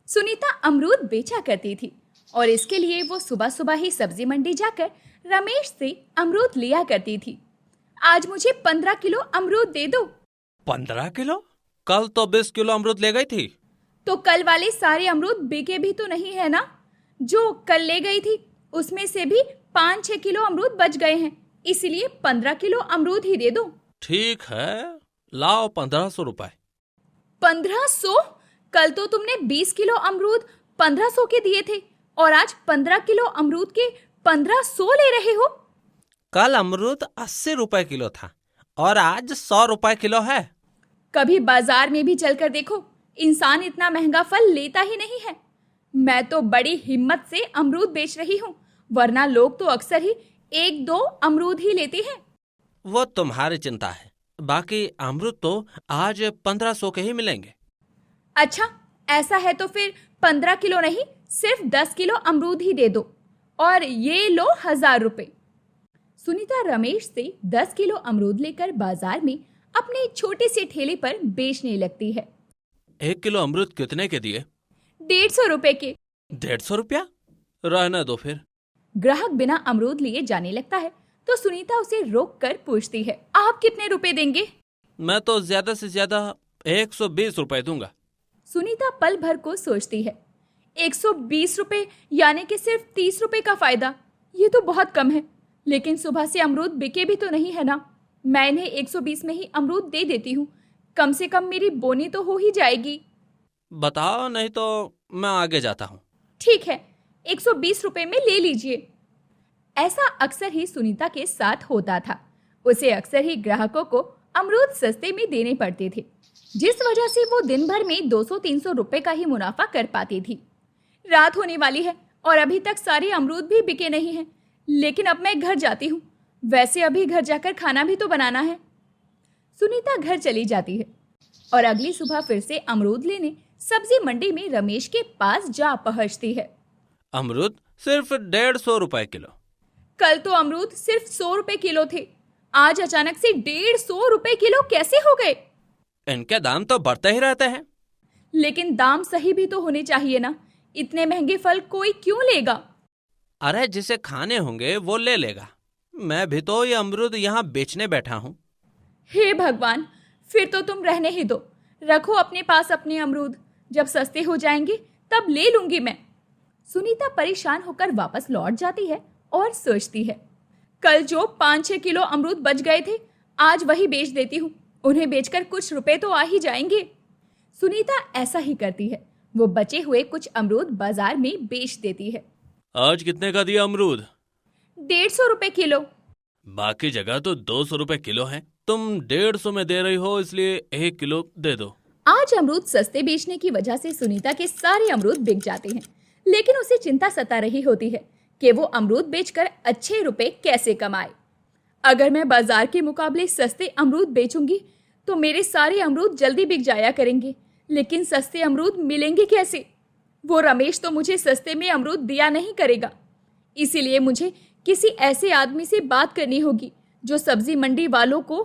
सुनीता अमरूद बेचा करती थी और इसके लिए वो सुबह सुबह ही सब्जी मंडी जाकर रमेश से अमरूद लिया करती थी। आज मुझे 15 किलो अमरूद दे दो। 15 किलो? कल तो 20 किलो अमरूद ले गई थी। तो कल वाले सारे अमरूद बिके भी तो नहीं है ना। जो कल ले गई थी उसमें से भी 5-6 किलो अमरूद बच गए हैं, इसलिए 15 किलो अमरूद ही दे दो। ठीक है, लाओ 1500 रुपए। 1500? कल तो तुमने 20 किलो अमरूद 1500 के दिए थे और आज 15 किलो अमरूद के 1500 ले रहे हो। कल अमरूद 80 रुपए किलो था और आज 100 रुपए किलो है। कभी बाजार में भी चलकर देखो, इंसान इतना महंगा फल लेता ही नहीं है। मैं तो बड़ी हिम्मत से अमरूद बेच रही हूँ, वरना लोग तो अक्सर ही 1-2 अमरूद ही लेते हैं। वो तुम्हारी चिंता है, बाकी अमरूद तो आज 1500 के ही मिलेंगे। अच्छा, ऐसा है तो फिर 15 किलो नहीं, सिर्फ 10 किलो अमरूद ही दे दो और ये लो 1000 रुपए। सुनीता रमेश से 10 किलो अमरूद लेकर बाजार में अपने छोटे से ठेले पर बेचने लगती है। 1 किलो अमरूद कितने के दिए? 150 रुपए के। 150 रुपया? रहने दो फिर। ग्राहक बिना अमरूद लिए जाने लगता है तो सुनीता उसे रोक कर पूछती है, आप कितने रुपए देंगे? मैं तो ज्यादा से ज्यादा 120 रुपए दूंगा। सुनीता पल भर को सोचती है, 120 रुपए यानी कि सिर्फ 30 रुपए का फायदा, ये तो बहुत कम है। लेकिन सुबह से अमरूद बिके भी तो नहीं है ना। मैं इन्हें 120 में ही अमरूद दे देती हूँ, कम से कम मेरी बोनी तो हो ही जाएगी। बताओ, नहीं तो मैं आगे जाता हूँ। ठीक है, 120 रुपए में ले लीजिए। ऐसा अक्सर ही सुनीता के साथ होता था। उसे अक्सर ही ग्राहकों को अमरूद सस्ते में देने पड़ते थे, जिस वजह से वो दिन भर में 200-300 रुपए का ही मुनाफा कर पाती थी। रात होने वाली है और अभी तक सारे अमरूद भी बिके नहीं हैं। लेकिन अब मैं घर जाती हूँ, वैसे अभी घर जाकर खाना भी तो बनाना है। सुनीता घर चली जाती है और अगली सुबह फिर से अमरूद लेने सब्जी मंडी में रमेश के पास जा पहुंचती है। अमरूद सिर्फ 150 रुपए किलो। कल तो अमरूद सिर्फ 100 रुपए किलो थे, आज अचानक से 150 रुपए किलो कैसे हो गए? इनके दाम तो बढ़ते ही रहते हैं। लेकिन दाम सही भी तो होने चाहिए ना, इतने महंगे फल कोई क्यों लेगा? अरे जिसे खाने होंगे वो ले लेगा। मैं भी तो ये अमरूद यहाँ बेचने बैठा हूँ। हे भगवान, फिर तो तुम रहने ही दो, रखो अपने पास अपने अमरूद, जब सस्ते हो जाएंगे तब ले लूंगी मैं। सुनीता परेशान होकर वापस लौट जाती है और सोचती है, कल जो 5-6 किलो अमरूद बच गए थे, आज वही बेच देती हूँ, उन्हें बेचकर कुछ रुपए तो आ ही जाएंगे। सुनीता ऐसा ही करती है, वो बचे हुए कुछ अमरूद बाजार में बेच देती है। आज कितने का दिया अमरूद? 150 रुपए किलो। बाकी जगह तो 200 रुपए किलो है, तुम 150 में दे रही हो, इसलिए 1 किलो दे दो। आज अमरूद सस्ते बेचने की वजह से सुनीता के सारे अमरूद बिक जाते हैं, लेकिन उसे चिंता सता रही होती है कि वो अमरूद बेचकर अच्छे रुपए कैसे कमाए। अगर मैं बाजार के मुकाबले सस्ते अमरूद बेचूंगी तो मेरे सारे अमरूद जल्दी बिक जाया करेंगे, लेकिन सस्ते अमरूद मिलेंगे कैसे? वो रमेश तो मुझे सस्ते में अमरूद दिया नहीं करेगा, इसीलिए मुझे किसी ऐसे आदमी से बात करनी होगी जो सब्जी मंडी वालों को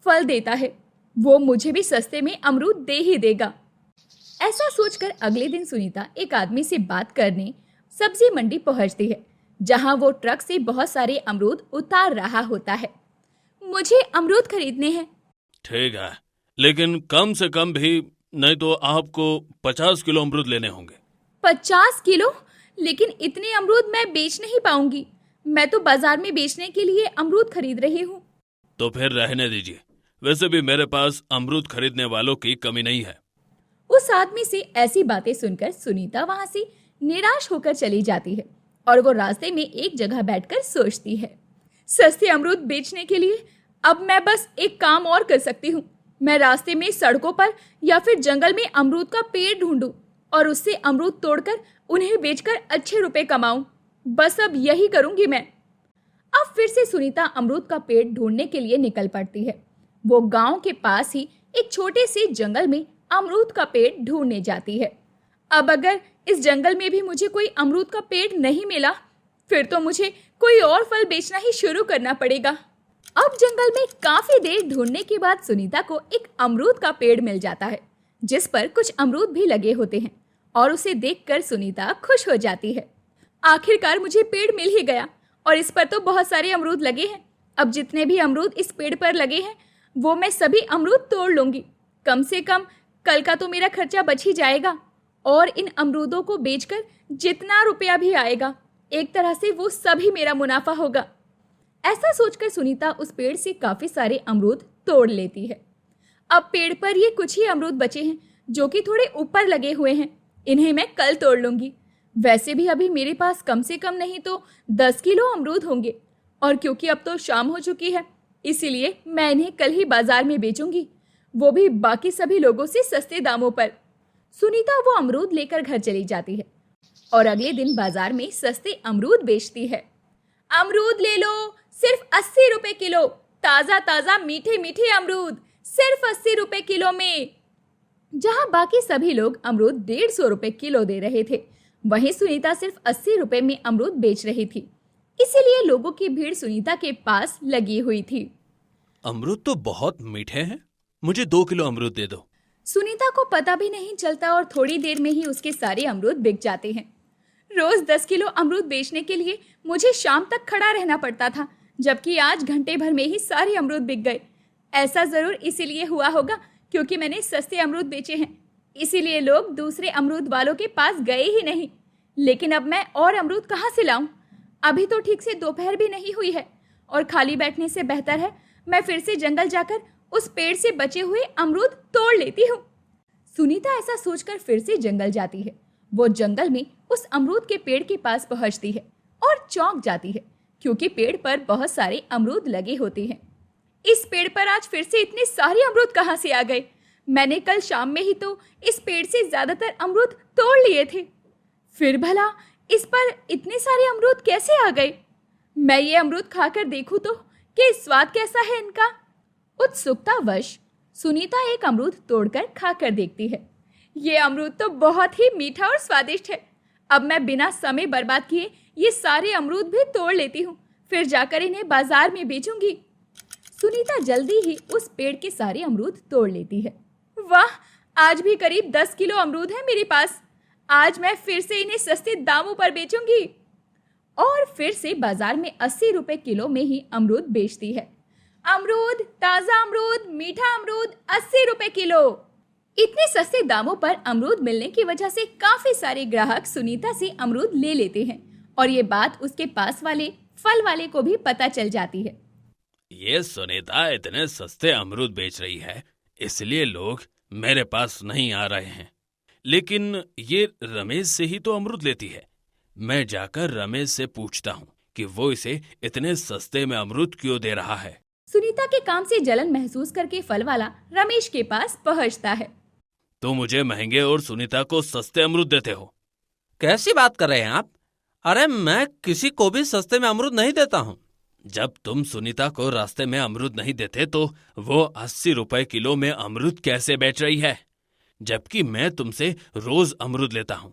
फल देता है, वो मुझे भी सस्ते में अमरूद दे ही देगा। ऐसा सोचकर अगले दिन सुनीता एक आदमी से बात करने सब्जी मंडी पहुंचती है, जहां वो ट्रक से बहुत सारे अमरूद उतार रहा होता है। मुझे अमरूद खरीदने हैं। ठीक है, लेकिन कम से कम भी, नहीं तो आपको 50 किलो अमरूद लेने होंगे। 50 किलो? लेकिन इतने अमरूद मैं बेच नहीं पाऊंगी, मैं तो बाजार में बेचने के लिए अमरूद खरीद रही हूँ। तो फिर रहने दीजिए, वैसे भी मेरे पास अमरूद खरीदने वालों की कमी नहीं है। उस आदमी से ऐसी बातें सुनकर सुनीता वहां से निराश होकर चली जाती है और वो रास्ते में एक जगह बैठकर सोचती है, सस्ते अमरूद बेचने के लिए अब मैं बस एक काम और कर सकती हूँ। मैं रास्ते में सड़कों पर या फिर जंगल में अमरूद का पेड़ ढूंढूं और उससे अमरूद तोड़कर उन्हें बेचकर अच्छे रुपए कमाऊं। बस अब यही करूंगी मैं। अब फिर से सुनीता अमरूद का पेड़ ढूंढने के लिए निकल पड़ती है। वो गांव के पास ही एक छोटे से जंगल में अमरूद का पेड़ ढूंढने जाती है। अब अगर इस जंगल में भी मुझे कोई अमरूद का पेड़ नहीं मिला, फिर तो मुझे कोई और फल बेचना ही शुरू करना पड़ेगा। अब जंगल में काफी देर ढूंढने के बाद सुनीता को एक अमरूद का पेड़ मिल जाता है, जिस पर कुछ अमरूद भी लगे होते हैं और उसे देखकर सुनीता खुश हो जाती है। आखिरकार मुझे पेड़ मिल ही गया और इस पर तो बहुत सारे अमरूद लगे हैं। अब जितने भी अमरूद इस पेड़ पर लगे हैं वो मैं सभी अमरूद तोड़ लूंगी। कम से कम कल का तो मेरा खर्चा बच ही जाएगा और इन अमरूदों को बेचकर जितना रुपया भी आएगा एक तरह से वो सभी मेरा मुनाफा होगा। ऐसा सोचकर सुनीता उस पेड़ से काफी सारे अमरूद तोड़ लेती है। अब पेड़ पर ये कुछ ही अमरूद बचे हैं जो कि थोड़े ऊपर लगे हुए हैं। इन्हें मैं कल तोड़ लूंगी। वैसे भी अभी मेरे पास कम से कम नहीं तो 10 किलो अमरूद होंगे और क्योंकि अब तो शाम हो चुकी है इसीलिए मैं इन्हें कल ही बाजार में बेचूंगी, वो भी बाकी सभी लोगों से सस्ते दामों पर। सुनीता वो अमरूद लेकर घर चली जाती है और अगले दिन बाजार में सस्ते अमरूद बेचती है। अमरूद ले लो, सिर्फ 80 रुपए किलो। ताजा ताजा मीठे मीठे अमरूद सिर्फ 80 रुपए किलो में। जहां बाकी सभी लोग अमरूद 150 रुपए किलो दे रहे थे वहीं सुनीता सिर्फ 80 रुपए में अमरूद बेच रही थी। इसीलिए लोगों की भीड़ सुनीता के पास लगी हुई थी। अमरूद तो बहुत मीठे हैं, मुझे 2 किलो अमरूद दे दो। सुनीता को पता भी नहीं चलता और थोड़ी देर में ही उसके सारे अमरूद बिक जाते हैं। रोज 10 किलो अमरूद बेचने के लिए मुझे शाम तक खड़ा रहना पड़ता था, जबकि आज घंटे भर में ही सारे अमरूद बिक गए। ऐसा जरूर इसीलिए हुआ होगा क्योंकि मैंने सस्ते अमरूद बेचे हैं, इसीलिए लोग दूसरे अमरूद वालों के पास गए ही नहीं। लेकिन अब मैं और अमरूद कहाँ से लाऊं? अभी तो ठीक से दोपहर भी नहीं हुई है और खाली बैठने से बेहतर है मैं फिर से जंगल जाकर उस पेड़ से बचे हुए अमरूद तोड़ लेती हूँ। सुनीता ऐसा सोचकर फिर से जंगल जाती है। वो जंगल में उस अमरूद के पेड़ के पास पहुंचती है और चौंक जाती है क्योंकि पेड़ पर बहुत सारे अमरूद लगे होते हैं। इस पेड़ पर आज फिर से इतने सारे अमरूद कहाँ से आ गए? मैंने कल शाम में ही तो इस पेड़ से ज्यादातर अमरूद तोड़ लिए थे, फिर भला इस पर इतने सारे अमरूद कैसे आ गए? मैं ये अमरूद खाकर देखूं तो कि स्वाद कैसा है इनका। उत्सुकतावश सुनीता एक अमरूद तोड़कर खाकर देखती है। ये अमरूद तो बहुत ही मीठा और स्वादिष्ट है। अब मैं बिना समय बर्बाद किए ये सारे अमरूद भी तोड़ लेती हूँ, फिर जाकर इन्हें बाजार में बेचूंगी। सुनीता जल्दी ही उस पेड़ के सारे अमरूद तोड़ लेती है। वाह, आज भी करीब 10 किलो अमरूद है मेरे पास। आज मैं फिर से इन्हें सस्ते दामों पर बेचूंगी। और फिर से बाजार में 80 रुपए किलो में ही अमरूद बेचती है। अमरूद, ताजा अमरूद, मीठा अमरूद 80 रुपए किलो। इतने सस्ते दामों पर अमरूद मिलने की वजह से काफी सारे ग्राहक सुनीता से अमरूद ले लेते हैं और ये बात उसके पास वाले फल वाले को भी पता चल जाती है। ये सुनीता इतने सस्ते अमरूद बेच रही है इसलिए लोग मेरे पास नहीं आ रहे हैं, लेकिन ये रमेश से ही तो अमरूद लेती है। मैं जाकर रमेश से पूछता हूँ कि वो इसे इतने सस्ते में अमरूद क्यों दे रहा है। सुनीता के काम से जलन महसूस करके फल वाला रमेश के पास पहुँचता है। तो मुझे महंगे और सुनीता को सस्ते अमरूद देते हो? कैसी बात कर रहे हैं आप? अरे मैं किसी को भी सस्ते में अमरूद नहीं देता हूँ। जब तुम सुनीता को रास्ते में अमरूद नहीं देते तो वो 80 रुपए किलो में अमरूद कैसे बेच रही है, जबकि मैं तुमसे रोज अमरूद लेता हूँ,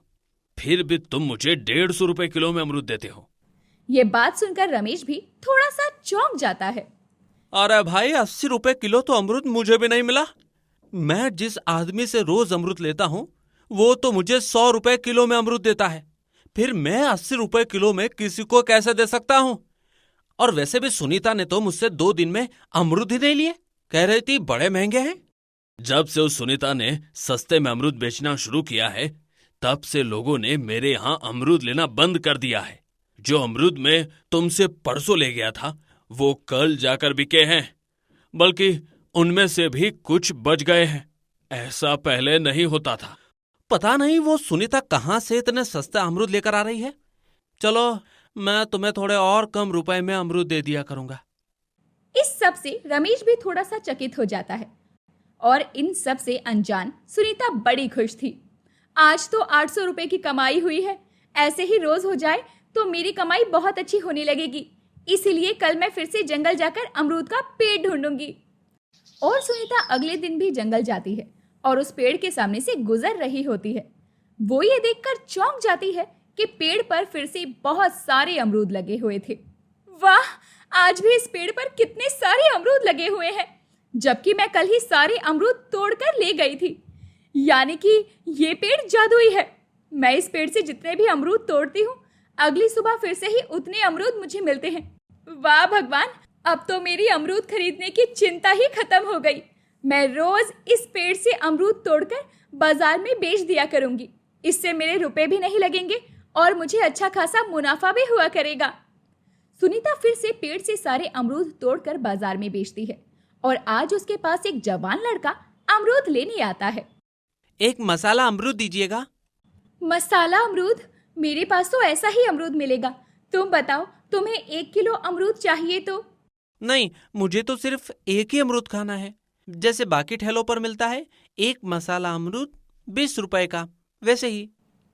फिर भी तुम मुझे 150 रुपए किलो में अमरूद देते हो। ये बात सुनकर रमेश भी थोड़ा सा चौंक जाता है। अरे भाई 80 रुपए किलो तो अमरूद मुझे भी नहीं मिला। मैं जिस आदमी से रोज अमरूद लेता हूँ वो तो मुझे 100 रुपए किलो में अमरूद देता है, फिर मैं 80 रुपए किलो में किसी को कैसे दे सकता हूँ? और वैसे भी सुनीता ने तो मुझसे 2 दिन में अमरूद ही नहीं लिए, कह रही थी बड़े महंगे हैं। जब से उस सुनीता ने सस्ते में अमरूद बेचना शुरू किया है तब से लोगों ने मेरे यहाँ अमरूद लेना बंद कर दिया है। जो अमरूद मैं तुमसे परसों ले गया था वो कल जाकर बिके हैं, बल्कि उनमें से भी कुछ बच गए हैं। ऐसा पहले नहीं होता था। पता नहीं वो सुनीता कहाँ से इतने सस्ते अमरूद लेकर आ रही है। चलो मैं तुम्हें थोड़े और कम रुपए में अमरूद दे दिया करूंगा। इस सब से रमेश भी थोड़ा सा चकित हो जाता है और इन सब से अनजान सुनीता बड़ी खुश थी। आज तो 800 रुपए की कमाई हुई है, ऐसे ही रोज हो जाए तो मेरी कमाई बहुत अच्छी होने लगेगी। इसीलिए कल मैं फिर से जंगल जाकर अमरूद का पेड़ ढूंढूंगी। और सुनीता अगले दिन भी जंगल जाती है और उस पेड़ के सामने से गुजर रही होती है। वो ये देखकर चौंक जाती है कि पेड़ पर फिर से बहुत सारे अमरूद लगे हुए थे। वाह, आज भी इस पेड़ पर कितने सारे अमरूद लगे हुए हैं, जबकि मैं कल ही सारे अमरूद तोड़कर ले गई थी। यानी कि ये पेड़ जादुई है। मैं इस पेड़ से जितने भी अमरूद तोड़ती हूँ, अगली सुबह फिर से ही उतने अमरूद मुझे मिलते हैं। वाह भगवान, अब तो मेरी अमरूद खरीदने की चिंता ही खत्म हो गई। मैं रोज इस पेड़ से अमरूद तोड़कर बाजार में बेच दिया करूंगी। इससे मेरे रुपए भी नहीं लगेंगे और मुझे अच्छा खासा मुनाफा भी हुआ करेगा। सुनीता फिर से पेड़ से सारे अमरूद तोड़कर बाजार में बेचती है और आज उसके पास एक जवान लड़का अमरूद लेने आता है। एक मसाला अमरूद दीजिएगा। मसाला अमरूद? मेरे पास तो ऐसा ही अमरूद मिलेगा। तुम बताओ, तुम्हें 1 किलो अमरूद चाहिए तो? नहीं, मुझे तो सिर्फ एक ही अमरूद खाना है, जैसे बाकी ठेलों पर मिलता है। एक मसाला अमरूद 20 रुपए का, वैसे ही।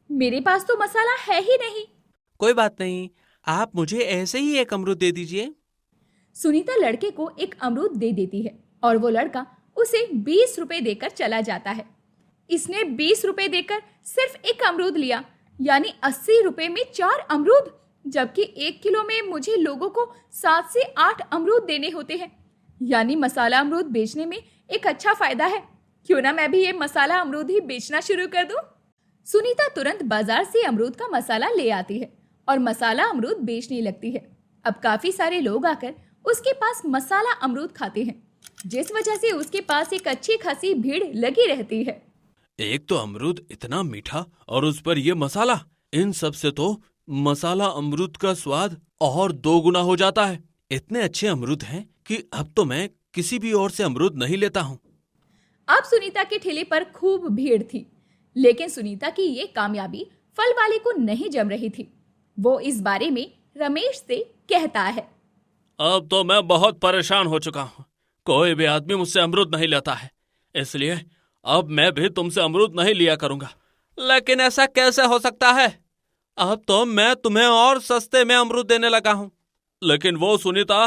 मेरे पास तो मसाला है ही नहीं। कोई बात नहीं, आप मुझे ऐसे ही एक अमरूद दे दीजिए। सुनीता लड़के को एक अमरूद दे देती है और वो लड़का उसे 20 रुपए देकर चला जाता है। इसने 20 रुपए देकर सिर्फ एक अमरूद लिया, यानी 80 रुपए में 4 अमरूद, जबकि 1 किलो में मुझे लोगों को 7 से 8 अमरूद देने होते हैं। यानी मसाला अमरूद बेचने में एक अच्छा फायदा है। क्यों ना मैं भी ये मसाला अमरूद ही बेचना शुरू कर दूं? सुनीता तुरंत बाजार से अमरूद का मसाला ले आती है और मसाला अमरूद बेचने लगती है। अब काफी सारे लोग आकर उसके पास मसाला अमरूद खाते हैं, जिस वजह से उसके पास एक अच्छी खासी भीड़ लगी रहती है। एक तो अमरूद इतना मीठा और उस पर ये मसाला, इन सब से तो मसाला अमरूद का स्वाद और 2 गुना हो जाता है। इतने अच्छे अमरूद हैं कि अब तो मैं किसी भी और से अमरूद नहीं लेता हूँ। अब सुनीता के ठेले पर खूब भीड़ थी, लेकिन सुनीता की ये कामयाबी फल वाले को नहीं जम रही थी। वो इस बारे में रमेश से कहता है, अब तो मैं बहुत परेशान हो चुका हूँ। कोई भी आदमी मुझसे अमरूद नहीं लेता है, इसलिए अब मैं भी तुमसे अमरूद नहीं लिया करूंगा। लेकिन ऐसा कैसे हो सकता है? अब तो मैं तुम्हें और सस्ते में अमरूद देने लगा हूँ। लेकिन वो सुनीता,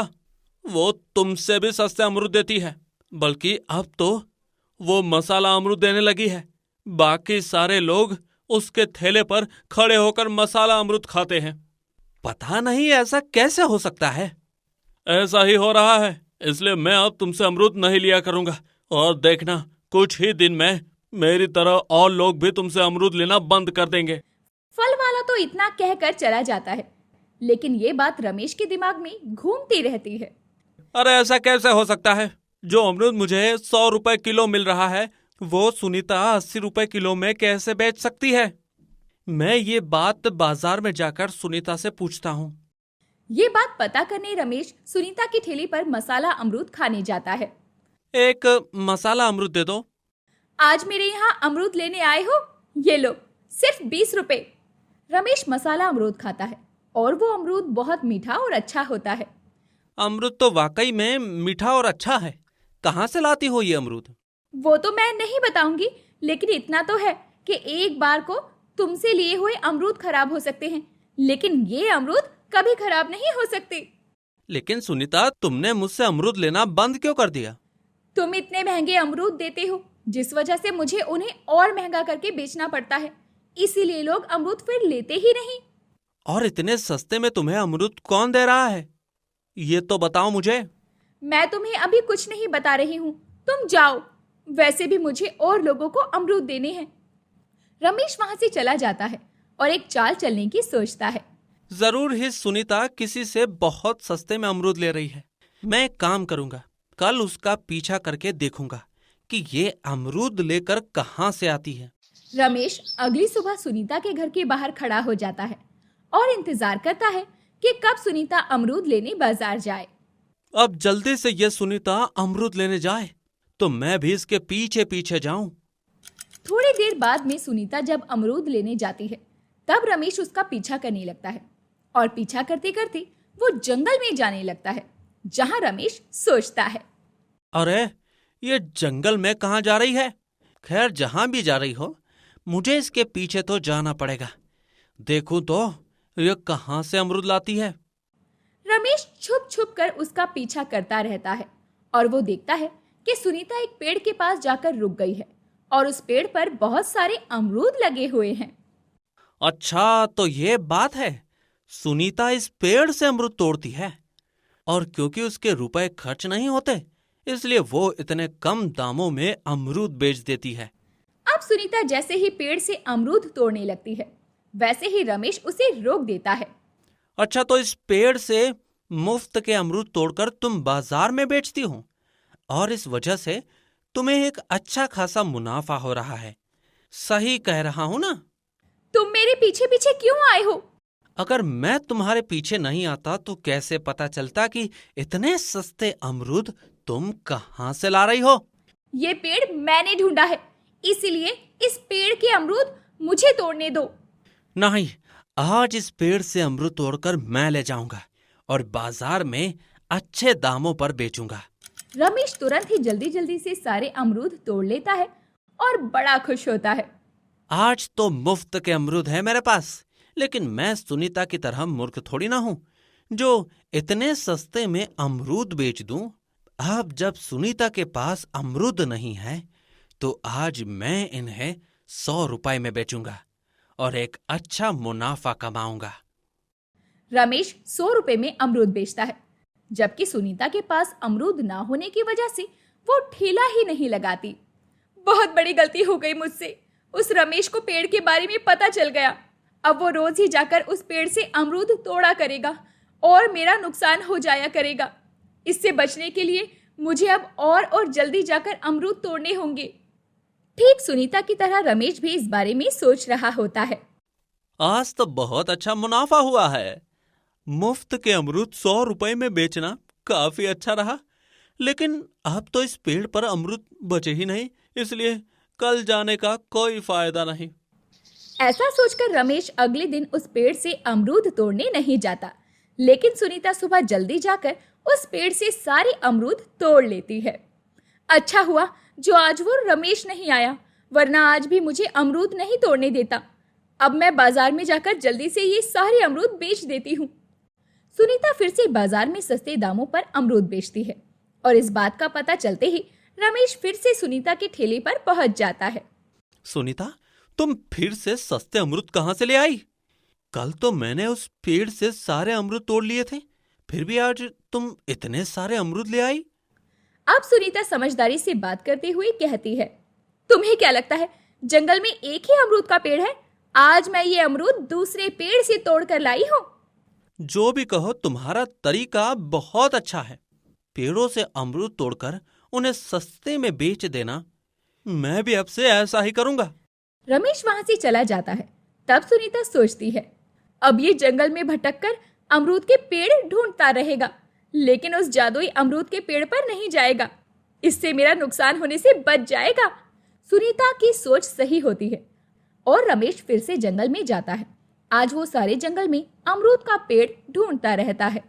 वो तुमसे भी सस्ते अमरूद देती है, बल्कि अब तो वो मसाला अमरूद देने लगी है। बाकी सारे लोग उसके ठेले पर खड़े होकर मसाला अमरूद खाते हैं। पता नहीं ऐसा कैसे हो सकता है। ऐसा ही हो रहा है, इसलिए मैं अब तुमसे अमरूद नहीं लिया करूंगा। और देखना, कुछ ही दिन में मेरी तरह और लोग भी तुमसे अमरूद लेना बंद कर देंगे। फल वाला तो इतना कहकर चला जाता है, लेकिन ये बात रमेश के दिमाग में घूमती रहती है। अरे ऐसा कैसे हो सकता है? जो अमरूद मुझे 100 रुपए किलो मिल रहा है, वो सुनीता 80 रुपए किलो में कैसे बेच सकती है? मैं ये बात बाजार में जाकर सुनीता से पूछता हूँ। ये बात पता करने रमेश सुनीता की ठेली पर मसाला अमरूद खाने जाता है। एक मसाला अमरूद दे दो। आज मेरे यहाँ अमरूद लेने आए हो? ये लो, सिर्फ 20 रुपए। रमेश मसाला अमरूद खाता है और वो अमरूद बहुत मीठा और अच्छा होता है। अमरूद तो वाकई में मीठा और अच्छा है। कहाँ से लाती हो ये अमरूद? वो तो मैं नहीं बताऊंगी, लेकिन इतना तो है कि एक बार को तुमसे लिए हुए अमरूद खराब हो सकते हैं, लेकिन ये अमरूद कभी खराब नहीं हो सकते। लेकिन सुनीता, तुमने मुझसे अमरूद लेना बंद क्यों कर दिया? तुम इतने महंगे अमरूद देते हो, जिस वजह से मुझे उन्हें और महंगा करके बेचना पड़ता है। इसीलिए लोग अमरूद फिर लेते ही नहीं। और इतने सस्ते में तुम्हें अमरूद कौन दे रहा है, ये तो बताओ मुझे। मैं तुम्हें अभी कुछ नहीं बता रही हूँ, तुम जाओ। वैसे भी मुझे और लोगों को अमरूद देने हैं। रमेश वहां से चला जाता है और एक चाल चलने की सोचता है। जरूर ही सुनीता किसी से बहुत सस्ते में अमरूद ले रही है। मैं एक काम करूंगा, कल उसका पीछा करके देखूंगा कि ये अमरूद लेकर कहाँ से आती है। रमेश अगली सुबह सुनीता के घर के बाहर खड़ा हो जाता है और इंतजार करता है कि कब सुनीता अमरूद लेने बाजार जाए। अब जल्दी से ये सुनीता अमरूद लेने जाए तो मैं भी इसके पीछे पीछे जाऊं। थोड़ी देर बाद में सुनीता जब अमरूद लेने जाती है, तब रमेश उसका पीछा करने लगता है और पीछा करते करते वो जंगल में जाने लगता है, जहां रमेश सोचता है, अरे ये जंगल में कहाँ जा रही है? खैर, जहां भी जा रही हो, मुझे इसके पीछे तो जाना पड़ेगा। देखूं तो ये कहाँ से अमरूद लाती है। रमेश छुप छुप कर उसका पीछा करता रहता है और वो देखता है कि सुनीता एक पेड़ के पास जाकर रुक गई है और उस पेड़ पर बहुत सारे अमरूद लगे हुए हैं। अच्छा, तो ये बात है, सुनीता इस पेड़ से अमरूद तोड़ती है और क्योंकि उसके रुपए खर्च नहीं होते, इसलिए वो इतने कम दामों में अमरूद बेच देती है। अब सुनीता जैसे ही पेड़ से अमरूद तोड़ने लगती है, वैसे ही रमेश उसे रोक देता है। अच्छा, तो इस पेड़ से मुफ्त के अमरूद तोड़कर तुम बाजार में बेचती हो और इस वजह से तुम्हें एक अच्छा खासा मुनाफा हो रहा है। सही कह रहा हूं ना? तुम मेरे पीछे पीछे क्यों आए हो? अगर मैं तुम्हारे पीछे नहीं आता तो कैसे पता चलता कि इतने सस्ते अमरूद तुम कहां से ला रही हो? ये पेड़ मैंने ढूंढा है, इसीलिए इस पेड़ के अमरूद मुझे तोड़ने दो। नहीं, आज इस पेड़ से अमरूद तोड़कर मैं ले जाऊंगा और बाजार में अच्छे दामों पर बेचूंगा। रमेश तुरंत ही जल्दी जल्दी से सारे अमरूद तोड़ लेता है और बड़ा खुश होता है। आज तो मुफ्त के अमरूद है मेरे पास, लेकिन मैं सुनीता की तरह मूर्ख थोड़ी ना हूं जो इतने सस्ते में अमरूद बेच दूं। अब जब सुनीता के पास अमरूद नहीं है तो आज मैं इन्हें 100 रुपए में बेचूंगा और एक अच्छा मुनाफा कमाऊंगा। रमेश 100 रुपए में अमरूद बेचता है, जबकि सुनीता के पास अमरूद ना होने की वजह से वो ठेला ही नहीं लगाती। बहुत बड़ी गलती हो गई मुझसे। उस रमेश को पेड़ के बारे में पता चल गया। अब वो रोज ही जाकर उस पेड़ से अमरूद तोड़ा करेगा और मेरा नुकसान हो जाया करेगा। इससे बचने के लिए मुझे अब और जल्दी जाकर अमरूद तोड़ने होंगे। ठीक सुनीता की तरह रमेश भी इस बारे में सोच रहा होता है। आज तो बहुत अच्छा मुनाफा हुआ है। मुफ्त के अमरूद 100 रुपए में बेचना काफी अच्छा रहा, लेकिन अब तो इस पेड़ पर अमरूद बचे ही नहीं, इसलिए कल जाने का कोई फायदा नहीं। ऐसा सोचकर रमेश अगले दिन उस पेड़ से अमरूद तोड़ने नहीं जाता, लेकिन सुनीता सुबह जल्दी जाकर उस पेड़ से सारे अमरूद तोड़ लेती है। अच्छा हुआ जो आज वो रमेश नहीं आया, वरना आज भी मुझे अमरूद नहीं तोड़ने देता। अब मैं बाजार में जाकर जल्दी से ये सारे अमरूद बेच देती हूँ। सुनीता फिर से बाजार में सस्ते दामों पर अमरूद बेचती है और इस बात का पता चलते ही रमेश फिर से सुनीता के ठेले पर पहुंच जाता है। सुनीता, तुम फिर से सस्ते अमरूद कहां से ले आई? कल तो मैंने उस पेड़ से सारे अमरूद तोड़ लिए थे, फिर भी आज तुम इतने सारे अमरूद ले आई? अब सुनीता समझदारी से बात करते हुए कहती है, तुम्हें क्या लगता है जंगल में एक ही अमरूद का पेड़ है? आज मैं ये अमरूद दूसरे पेड़ से तोड़ कर लाई हूँ। जो भी कहो, तुम्हारा तरीका बहुत अच्छा है। पेड़ों से अमरूद तोड़कर उन्हें सस्ते में बेच देना, मैं भी अब से ऐसा ही करूंगा। रमेश वहां से चला जाता है। तब सुनीता सोचती है, अब ये जंगल में भटककर अमरूद के पेड़ ढूंढता रहेगा, लेकिन उस जादुई अमरूद के पेड़ पर नहीं जाएगा। इससे मेरा नुकसान होने से बच जाएगा। सुनीता की सोच सही होती है और रमेश फिर से जंगल में जाता है। आज वो सारे जंगल में अमरूद का पेड़ ढूंढता रहता है।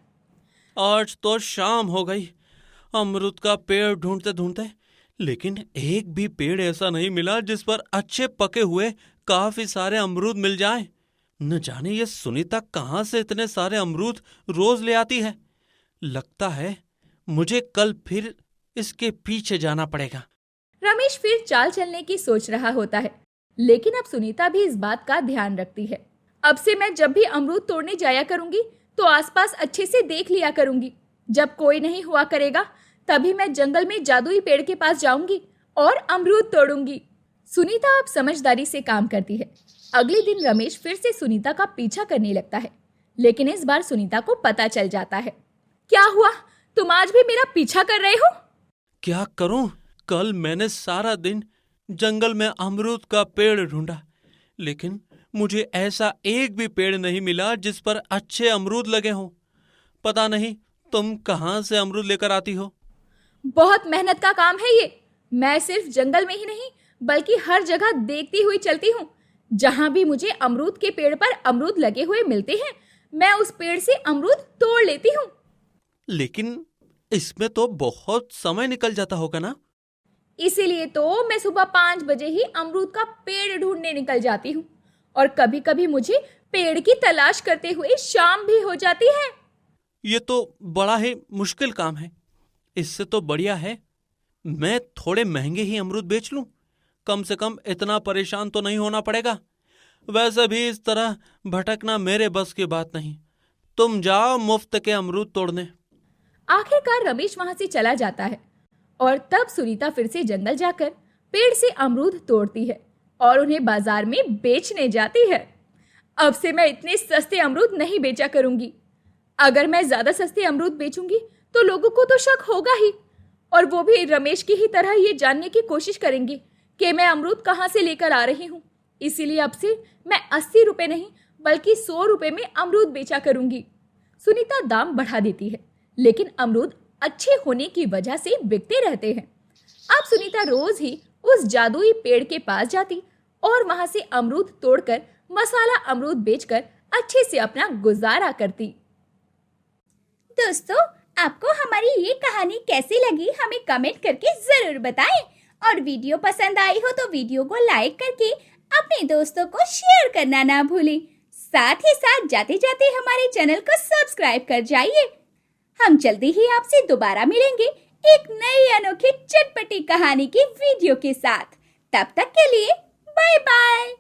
आज तो शाम हो गई अमरूद का पेड़ ढूंढते ढूंढते, लेकिन एक भी पेड़ ऐसा नहीं मिला जिस पर अच्छे पके हुए काफी सारे अमरूद मिल जाएं। न जाने ये सुनीता कहां से इतने सारे अमरूद रोज ले आती है। लगता है मुझे कल फिर इसके पीछे जाना पड़ेगा। रमेश फिर चाल चलने की सोच रहा होता है, लेकिन अब सुनीता भी इस बात का ध्यान रखती है। अब से मैं जब भी अमरूद तोड़ने जाया करूंगी तो आसपास अच्छे से देख लिया करूंगी। जब कोई नहीं हुआ करेगा तभी मैं जंगल में जादुई पेड़ के पास जाऊंगी और अमरूद तोड़ूंगी। सुनीता अब समझदारी से काम करती है। अगले दिन रमेश फिर से सुनीता का पीछा करने लगता है, लेकिन इस बार सुनीता को पता चल जाता है। क्या हुआ, तुम आज भी मेरा पीछा कर रहे हो? क्या करूं? कल मैंने सारा दिन जंगल में अमरूद का पेड़ ढूंढा, लेकिन मुझे ऐसा एक भी पेड़ नहीं मिला जिस पर अच्छे अमरूद लगे हों। पता नहीं तुम कहां से अमरूद लेकर आती हो। बहुत मेहनत का काम है ये। मैं सिर्फ जंगल में ही नहीं बल्कि हर जगह देखती हुई चलती हूँ। जहां भी मुझे अमरूद के पेड़ पर अमरूद लगे हुए मिलते हैं, मैं उस पेड़ से अमरूद तोड़ लेती हूँ। लेकिन इसमें तो बहुत समय निकल जाता होगा ना? इसीलिए तो मैं सुबह 5 बजे ही अमरूद का पेड़ ढूंढने निकल जाती हूँ और कभी कभी मुझे पेड़ की तलाश करते हुए शाम भी हो जाती है। ये तो बड़ा ही मुश्किल काम है। इससे तो बढ़िया है मैं थोड़े महंगे ही अमरूद बेच लूं। कम से कम इतना परेशान तो नहीं होना पड़ेगा। वैसे भी इस तरह भटकना मेरे बस की बात नहीं। तुम जाओ मुफ्त के अमरूद तोड़ने। आखिरकार रमेश वहां से चला जाता है और तब सुनीता फिर से जंगल जाकर पेड़ से अमरूद तोड़ती है, और उन्हें बाजार में बेचने जाती है। अब से मैं इतने सस्ते अमरूद नहीं बेचा करूंगी। अगर मैं ज्यादा सस्ते अमरूद बेचूंगी तो लोगों को तो शक होगा ही, और वो भी रमेश की ही तरह ये जानने की कोशिश करेंगे कि मैं अमरूद कहाँ से लेकर आ रही हूँ। इसीलिए अब से मैं 80 रुपए नहीं बल्कि 100 रुपए में अमरूद बेचा करूंगी। सुनीता दाम बढ़ा देती है, लेकिन अमरूद अच्छे होने की वजह से बिकते रहते हैं। अब सुनीता रोज ही उस जादुई पेड़ के पास जाती और वहां से अमरूद तोड़कर मसाला अमरूद बेचकर अच्छे से अपना गुजारा करती। दोस्तों, आपको हमारी ये कहानी कैसी लगी हमें कमेंट करके जरूर बताएं, और वीडियो पसंद आई हो तो वीडियो को लाइक करके अपने दोस्तों को शेयर करना ना भूलें। साथ ही साथ जाते जाते हमारे चैनल को सब्सक्राइब कर जाइए। हम जल्दी ही आपसे दोबारा मिलेंगे एक नई अनोखी चटपटी कहानी की वीडियो के साथ। तब तक के लिए बाय बाय।